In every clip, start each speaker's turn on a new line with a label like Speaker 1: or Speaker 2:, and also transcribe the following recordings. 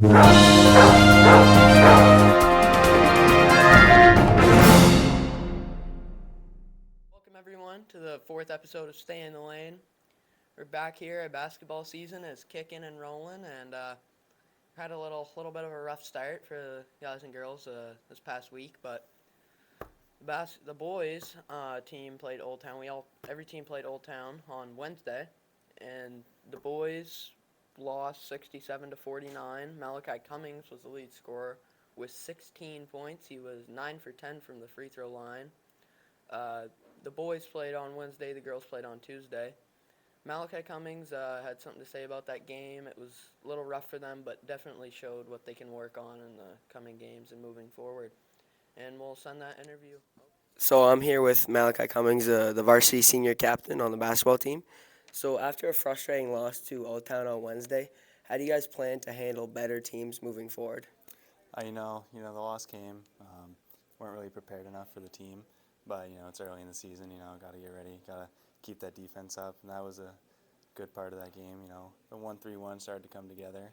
Speaker 1: Welcome everyone to the fourth episode of Stay in the Lane. We're back here. Our basketball season is kicking and rolling, and had a little bit of a rough start for the guys and girls this past week. But the boys team played Old Town. Every team played Old Town on Wednesday, and the boys lost 67-49. Malachi Cummings was the lead scorer with 16 points. He was 9 for 10 from the free throw line. The boys played on Wednesday, the girls played on Tuesday. Malachi Cummings had something to say about that game. It was a little rough for them, but definitely showed what they can work on in the coming games and moving forward. And we'll send that interview.
Speaker 2: So I'm here with Malachi Cummings, the varsity senior captain on the basketball team. So after a frustrating loss to Old Town on Wednesday, how do you guys plan to handle better teams moving forward?
Speaker 3: The loss came. Weren't really prepared enough for the team, but it's early in the season. Got to get ready. Got to keep that defense up, and that was a good part of that game. The 1-3-1 started to come together.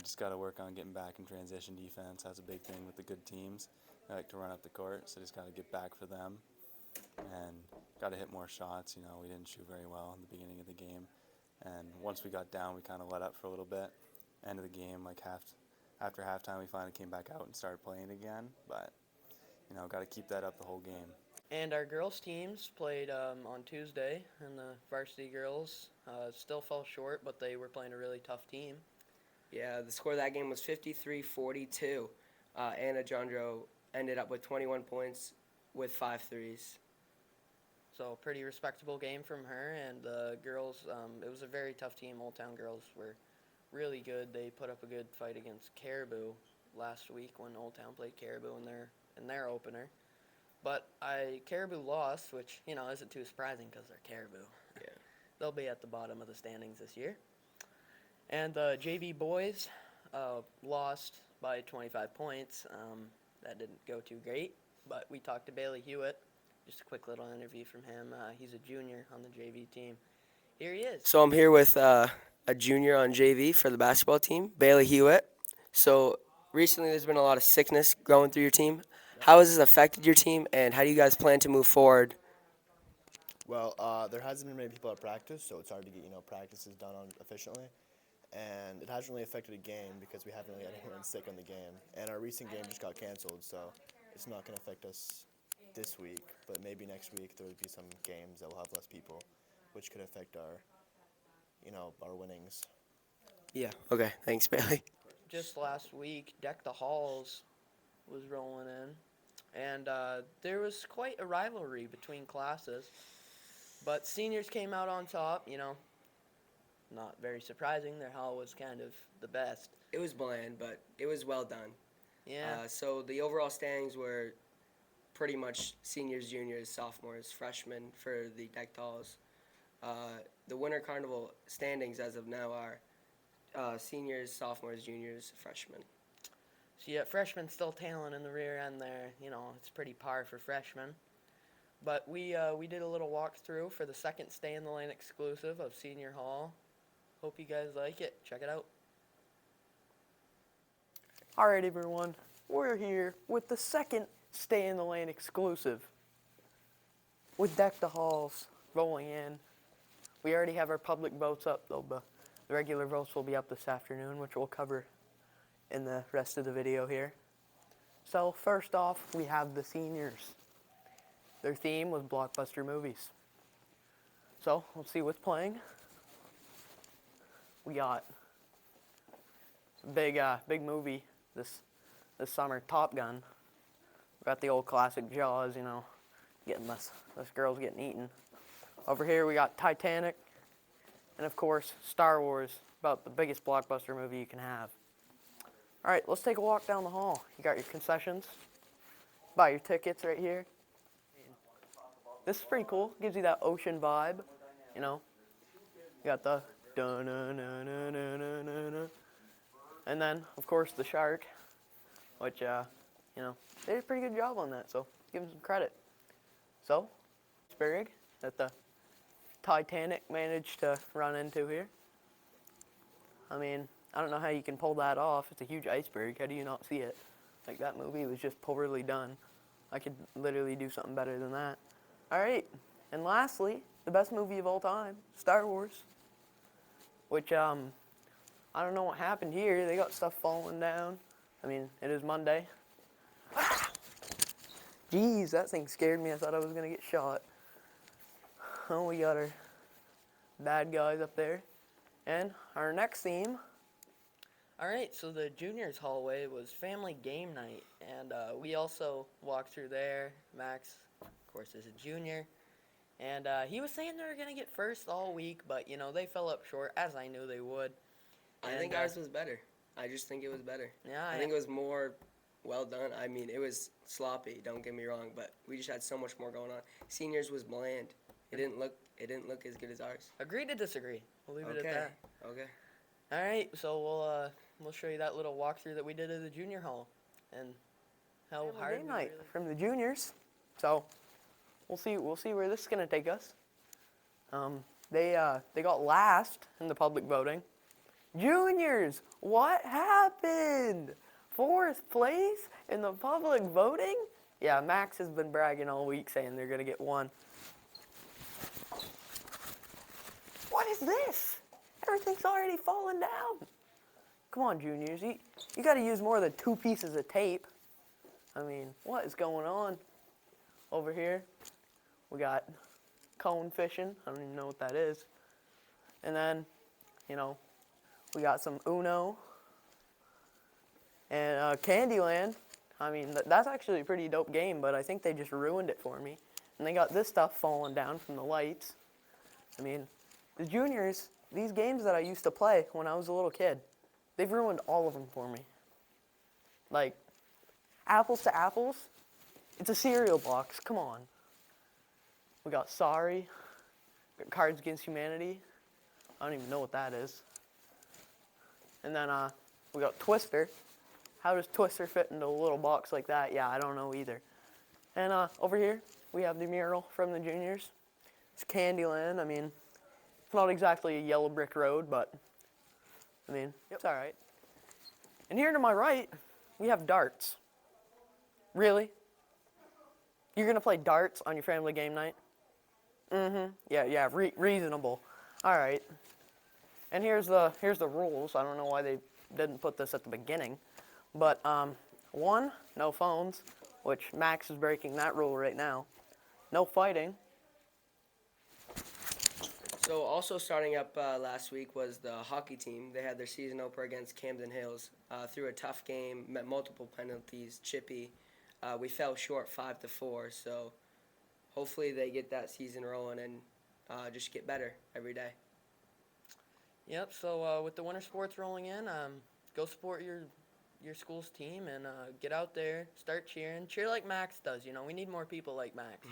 Speaker 3: Just got to work on getting back in transition defense. That's a big thing with the good teams. They like to run up the court, so just got to get back for them, and got to hit more shots. We didn't shoot very well in the beginning of the game, and once we got down, we kind of let up for a little bit. End of the game, after halftime, we finally came back out and started playing again, but got to keep that up the whole game.
Speaker 1: And our girls teams played on Tuesday, and the varsity girls still fell short, but they were playing a really tough team.
Speaker 2: Yeah, the score of that game was 53-42. Anna Jandro ended up with 21 points with 5 threes.
Speaker 1: So pretty respectable game from her, and the girls, it was a very tough team. Old Town girls were really good. They put up a good fight against Caribou last week when Old Town played Caribou in their opener. But Caribou lost, which isn't too surprising because they're Caribou.
Speaker 2: Yeah.
Speaker 1: They'll be at the bottom of the standings this year. And the JV boys lost by 25 points. That didn't go too great, but we talked to Bailey Hewitt. Just a quick little interview from him. He's a junior on the JV team. Here he is.
Speaker 2: So I'm here with a junior on JV for the basketball team, Bailey Hewitt. So recently there's been a lot of sickness going through your team. How has this affected your team, and how do you guys plan to move forward?
Speaker 4: Well, there hasn't been many people at practice, so it's hard to get practices done efficiently. And it hasn't really affected the game because we haven't really had anyone sick on the game. And our recent game just got canceled, so it's not going to affect us this week. But maybe next week there will be some games that will have less people, which could affect our winnings.
Speaker 2: Yeah, okay, thanks, Bailey.
Speaker 1: Just last week, Deck the Halls was rolling in, and there was quite a rivalry between classes. But seniors came out on top, not very surprising. Their hall was kind of the best.
Speaker 2: It was bland, but it was well done.
Speaker 1: Yeah.
Speaker 2: So the overall standings were pretty much seniors, juniors, sophomores, freshmen for the deck halls. The Winter Carnival standings as of now are seniors, sophomores, juniors, freshmen.
Speaker 1: So yeah, freshmen still tailing in the rear end there. It's pretty par for freshmen. But we did a little walkthrough for the second Stay in the Lane exclusive of Senior Hall. Hope you guys like it. Check it out. All right, everyone. We're here with the second Stay in the Lane exclusive with Deck the Halls rolling in. We already have our public votes up, though. The regular votes will be up this afternoon, which we'll cover in the rest of the video here. So first off, we have the seniors. Their theme was blockbuster movies. So let's see what's playing. We got big movie this summer, Top Gun. We got the old classic Jaws, getting this girl's getting eaten. Over here we got Titanic, and of course Star Wars, about the biggest blockbuster movie you can have. All right, let's take a walk down the hall. You got your concessions. Buy your tickets right here. This is pretty cool. Gives you that ocean vibe, You got the da-na-na-na-na-na-na. And then, of course, the shark, which, they did a pretty good job on that, so give them some credit. So, iceberg that the Titanic managed to run into here. I mean, I don't know how you can pull that off. It's a huge iceberg. How do you not see it? Like, that movie was just poorly done. I could literally do something better than that. All right, and lastly, the best movie of all time, Star Wars. Which, I don't know what happened here. They got stuff falling down. I mean, it is Monday. Jeez, that thing scared me. I thought I was going to get shot. Oh, we got our bad guys up there. And our next theme. All right, so the juniors hallway was family game night. And we also walked through there. Max, of course, is a junior. And he was saying they were going to get first all week, but, you know, they fell up short, as I knew they would.
Speaker 2: I think ours was better. I just think it was better.
Speaker 1: Yeah,
Speaker 2: I think it was more well done. I mean, it was sloppy, don't get me wrong, but we just had so much more going on. Seniors was bland. It didn't look as good as ours.
Speaker 1: Agree to disagree. We'll leave it at
Speaker 2: Okay.
Speaker 1: that.
Speaker 2: Okay.
Speaker 1: All right, so we'll show you that little walkthrough that we did at the junior hall, and how
Speaker 5: Family
Speaker 1: hard
Speaker 5: game
Speaker 1: we
Speaker 5: night
Speaker 1: really-
Speaker 5: from the juniors. So we'll see where this is gonna take us. They got last in the public voting. Juniors, what happened? Fourth place in the public voting? Yeah, Max has been bragging all week saying they're gonna get one. What is this? Everything's already fallen down. Come on, juniors, you got to use more than 2 pieces of tape. I mean, what is going on over here? We got cone fishing. I don't even know what that is. And then, you know, we got some Uno and Candyland. I mean, that's actually a pretty dope game, but I think they just ruined it for me. And they got this stuff falling down from the lights. I mean, the juniors, these games that I used to play when I was a little kid, they've ruined all of them for me. Like, Apples to Apples, it's a cereal box, come on. We got Sorry, got Cards Against Humanity, I don't even know what that is. And then we got Twister. How does Twister fit into a little box like that? Yeah, I don't know either. And over here, we have the mural from the juniors. It's Candyland. I mean, it's not exactly a yellow brick road, but I mean, it's all right. And here to my right, we have darts. Really? You're gonna play darts on your family game night? Mm-hmm. Yeah, reasonable. All right. And here's the rules. I don't know why they didn't put this at the beginning, but 1, no phones, which Max is breaking that rule right now. No fighting.
Speaker 2: So also starting up last week was the hockey team. They had their season opener against Camden Hills. Through a tough game, met multiple penalties, chippy. We fell short 5-4. So hopefully they get that season rolling and just get better every day.
Speaker 1: Yep, so with the winter sports rolling in, go support your school's team and get out there, start cheering. Cheer like Max does, you know. We need more people like Max.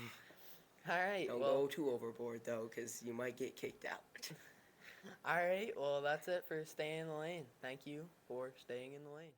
Speaker 1: All right,
Speaker 2: Don't
Speaker 1: well,
Speaker 2: go too overboard, though, because you might get kicked out.
Speaker 1: all right, well, that's it for Staying in the Lane. Thank you for staying in the lane.